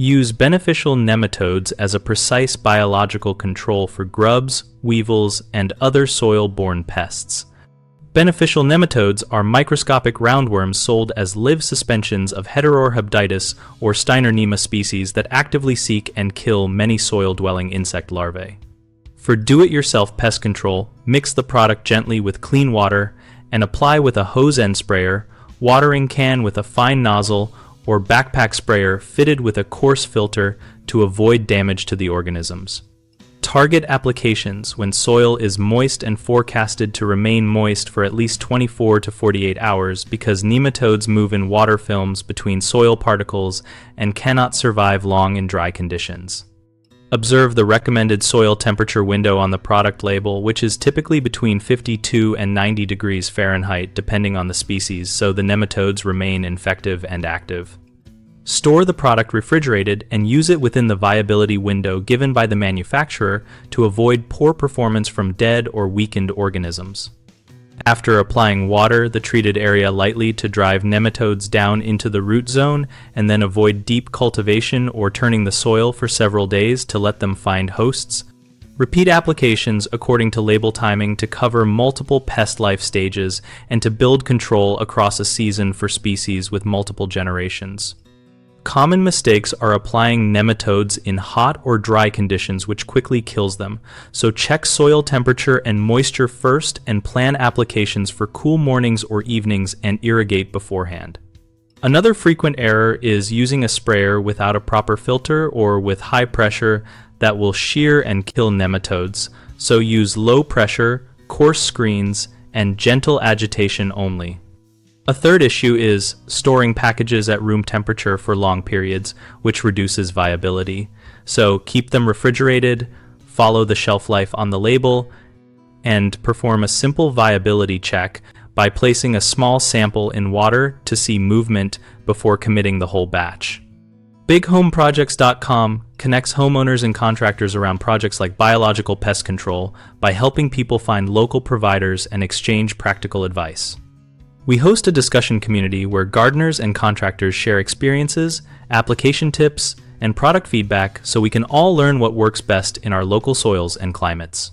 Use beneficial nematodes as a precise biological control for grubs, weevils, and other soil-borne pests. Beneficial nematodes are microscopic roundworms sold as live suspensions of Heterorhabditis or Steinernema species that actively seek and kill many soil-dwelling insect larvae. For do-it-yourself pest control, mix the product gently with clean water and apply with a hose end sprayer, watering can with a fine nozzle, or backpack sprayer fitted with a coarse filter to avoid damage to the organisms. Target applications when soil is moist and forecasted to remain moist for at least 24 to 48 hours because nematodes move in water films between soil particles and cannot survive long in dry conditions. Observe the recommended soil temperature window on the product label, which is typically between 52 and 90 degrees Fahrenheit depending on the species, so the nematodes remain effective and active. Store the product refrigerated and use it within the viability window given by the manufacturer to avoid poor performance from dead or weakened organisms. After applying water the treated area lightly to drive nematodes down into the root zone, and then avoid deep cultivation or turning the soil for several days to let them find hosts. Repeat applications according to label timing to cover multiple pest life stages and to build control across a season for species with multiple generations. Common mistakes are applying nematodes in hot or dry conditions, which quickly kills them, so check soil temperature and moisture first and plan applications for cool mornings or evenings and irrigate beforehand. Another frequent error is using a sprayer without a proper filter or with high pressure that will shear and kill nematodes, so use low pressure, coarse screens, and gentle agitation only. A third issue is storing packages at room temperature for long periods, which reduces viability. So keep them refrigerated, follow the shelf life on the label, and perform a simple viability check by placing a small sample in water to see movement before committing the whole batch. BigHomeProjects.com connects homeowners and contractors around projects like biological pest control by helping people find local providers and exchange practical advice. We host a discussion community where gardeners and contractors share experiences, application tips, and product feedback so we can all learn what works best in our local soils and climates.